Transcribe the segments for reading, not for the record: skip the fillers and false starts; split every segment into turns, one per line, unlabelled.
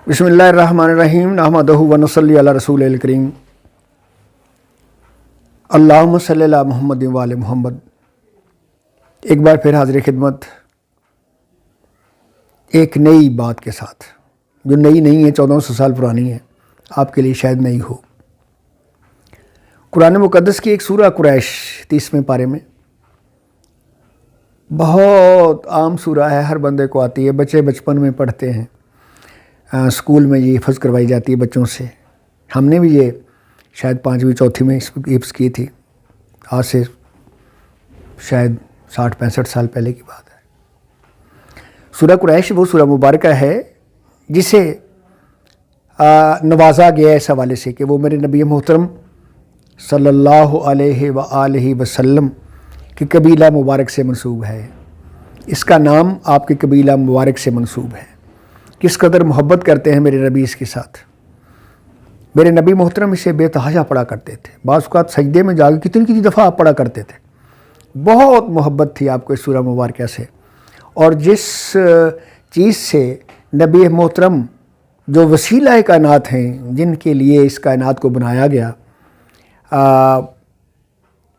بسم اللہ الرحمن الرحیم نحمدہ و نصلی علی رسول الکریم اللہم صلی علی محمد و آل محمد۔ ایک بار پھر حاضر خدمت ایک نئی بات کے ساتھ، جو نئی نہیں ہے، 1400 سال پرانی ہے، آپ کے لیے شاید نئی ہو۔ قرآن مقدس کی ایک سورہ قریش 30ویں پارے میں، بہت عام سورہ ہے، ہر بندے کو آتی ہے، بچے بچپن میں پڑھتے ہیں، اسکول میں یہ حفظ کروائی جاتی ہے بچوں سے۔ ہم نے بھی یہ شاید 5ویں 4تھی میں حفظ کی تھی، آج سے شاید 60-65 سال پہلے کی بات ہے۔ سورہ قریش وہ سورہ مبارکہ ہے جسے نوازا گیا ہے اس حوالے سے کہ وہ میرے نبی محترم صلی اللہ علیہ وآلہ وسلم کی قبیلہ مبارک سے منسوب ہے۔ اس کا نام آپ کے قبیلہ مبارک سے منسوب ہے۔ کس قدر محبت کرتے ہیں میرے نبی اس کے ساتھ۔ میرے نبی محترم اسے بے تحاشا پڑھا کرتے تھے، بعض اوقات سجدے میں جا کے کتنی دفعہ آپ پڑھا کرتے تھے۔ بہت محبت تھی آپ کو اس سورہ مبارکہ سے، اور جس چیز سے نبی محترم جو وسیلہ کائنات ہیں، جن کے لیے اس کائنات کو بنایا گیا،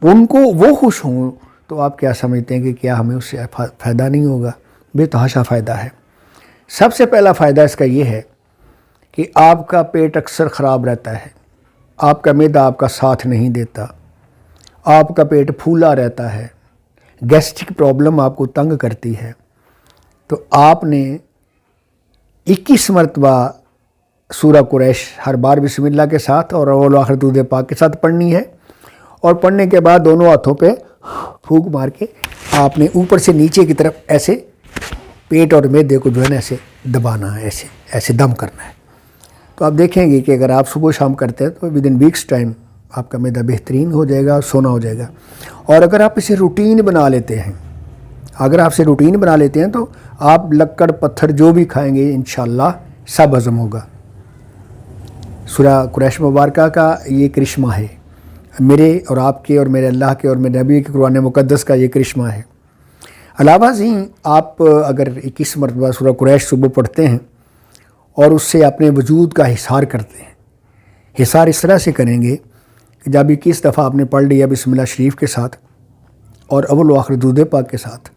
ان کو وہ خوش ہوں تو آپ کیا سمجھتے ہیں کہ کیا ہمیں اس سے فائدہ نہیں ہوگا؟ بے تحاشا فائدہ ہے۔ سب سے پہلا فائدہ اس کا یہ ہے کہ آپ کا پیٹ اکثر خراب رہتا ہے، آپ کا معدہ آپ کا ساتھ نہیں دیتا، آپ کا پیٹ پھولا رہتا ہے، گیسٹرک پرابلم آپ کو تنگ کرتی ہے، تو آپ نے 21 مرتبہ سورہ قریش ہر بار بسم اللہ کے ساتھ اور اول و آخر درود پاک کے ساتھ پڑھنی ہے، اور پڑھنے کے بعد دونوں ہاتھوں پہ پھونک مار کے آپ نے اوپر سے نیچے کی طرف ایسے پیٹ اور معدے کو جو ہے نا ایسے دبانا ہے، ایسے دم کرنا ہے۔ تو آپ دیکھیں گے کہ اگر آپ صبح شام کرتے ہیں تو ود ان ویکس ٹائم آپ کا معدہ بہترین ہو جائے گا اور سونا ہو جائے گا۔ اور اگر آپ اسے روٹین بنا لیتے ہیں تو آپ لکڑ پتھر جو بھی کھائیں گے انشاءاللہ سب ہضم ہوگا۔ سورہ قریش مبارکہ کا یہ کرشمہ ہے، میرے اور آپ کے اور میرے اللہ کے اور میرے نبی کے قرآن مقدس کا یہ کرشمہ ہے۔ علاوہ ازیں آپ اگر 21 مرتبہ سورہ قریش صبح پڑھتے ہیں اور اس سے اپنے وجود کا حصار کرتے ہیں، حصار اس طرح سے کریں گے کہ جب 21 دفعہ آپ نے پڑھ لیا بسم اللہ شریف کے ساتھ اور اول و آخر درود پاک کے ساتھ،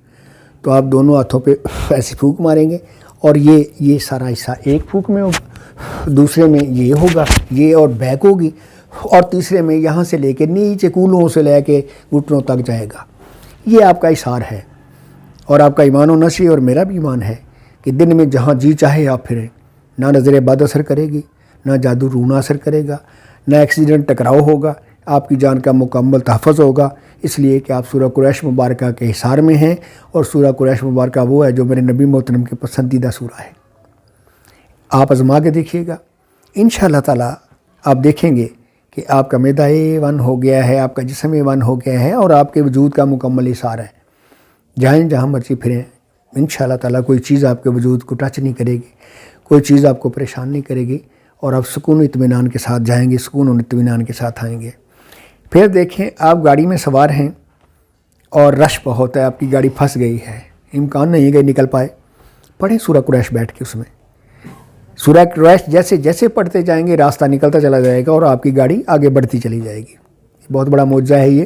تو آپ دونوں ہاتھوں پہ ایسی پھونک ماریں گے، اور یہ سارا حصہ ایک پھونک میں ہوگا، دوسرے میں یہ ہوگا، یہ اور بیک ہوگی، اور تیسرے میں یہاں سے لے کے نیچے کولوں سے لے کے گھٹنوں تک جائے گا۔ یہ آپ کا حصار ہے، اور آپ کا ایمان ہونا چاہیے، اور میرا بھی ایمان ہے کہ دن میں جہاں جی چاہے آپ پھریں، نہ نظر بد اثر کرے گی، نہ جادو رونا اثر کرے گا، نہ ایکسیڈنٹ ٹکراؤ ہوگا، آپ کی جان کا مکمل تحفظ ہوگا، اس لیے کہ آپ سورہ قریش مبارکہ کے حصار میں ہیں، اور سورہ قریش مبارکہ وہ ہے جو میرے نبی محترم کے پسندیدہ سورہ ہے۔ آپ آزما کے دیکھیے گا، انشاءاللہ تعالیٰ آپ دیکھیں گے کہ آپ کا معدہ A1 ہو گیا ہے، آپ کا جسم A1 ہو گیا ہے، اور آپ کے وجود کا مکمل حصار ہے۔ جہاں مرضی پھریں، انشاءاللہ تعالیٰ کوئی چیز آپ کے وجود کو ٹچ نہیں کرے گی، کوئی چیز آپ کو پریشان نہیں کرے گی، اور آپ سکون و اطمینان کے ساتھ جائیں گے، سکون و اطمینان کے ساتھ آئیں گے۔ پھر دیکھیں، آپ گاڑی میں سوار ہیں اور رش بہت ہے، آپ کی گاڑی پھنس گئی ہے، امکان نہیں ہے کہ نکل پائے، پڑھیں سورہ قریش بیٹھ کے۔ اس میں سورہ قریش جیسے جیسے پڑھتے جائیں گے راستہ نکلتا چلا جائے گا، اور آپ کی گاڑی آگے بڑھتی چلی جائے گی۔ بہت بڑا معجزہ ہے یہ۔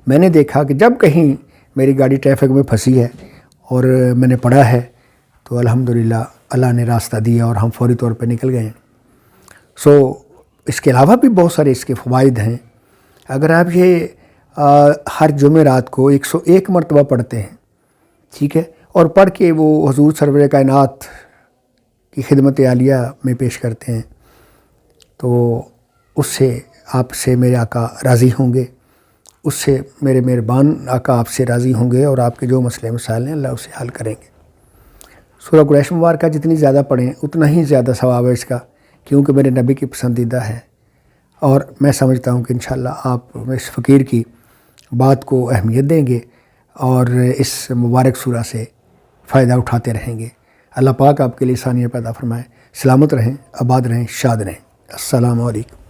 میں نے دیکھا کہ جب کہیں میری گاڑی ٹریفک میں پھنسی ہے اور میں نے پڑھا ہے تو الحمدللہ اللہ نے راستہ دیا اور ہم فوری طور پہ نکل گئے ہیں۔ اس کے علاوہ بھی بہت سارے اس کے فوائد ہیں۔ اگر آپ یہ ہر جمعرات کو 101 مرتبہ پڑھتے ہیں، ٹھیک ہے، اور پڑھ کے وہ حضور سرور کائنات کی خدمت عالیہ میں پیش کرتے ہیں، تو اس سے آپ سے میرے آقا راضی ہوں گے، اس سے میرے مہربان آقا آپ سے راضی ہوں گے، اور آپ کے جو مسئلے مسائل ہیں اللہ اسے حل کریں گے۔ سورہ قریش مبارکہ جتنی زیادہ پڑھیں اتنا ہی زیادہ ثواب ہے اس کا، کیونکہ میرے نبی کی پسندیدہ ہے، اور میں سمجھتا ہوں کہ انشاءاللہ آپ اس فقیر کی بات کو اہمیت دیں گے اور اس مبارک سورہ سے فائدہ اٹھاتے رہیں گے۔ اللہ پاک آپ کے لیے آسانیاں پیدا فرمائے۔ سلامت رہیں، آباد رہیں، شاد رہیں۔ السلام علیکم۔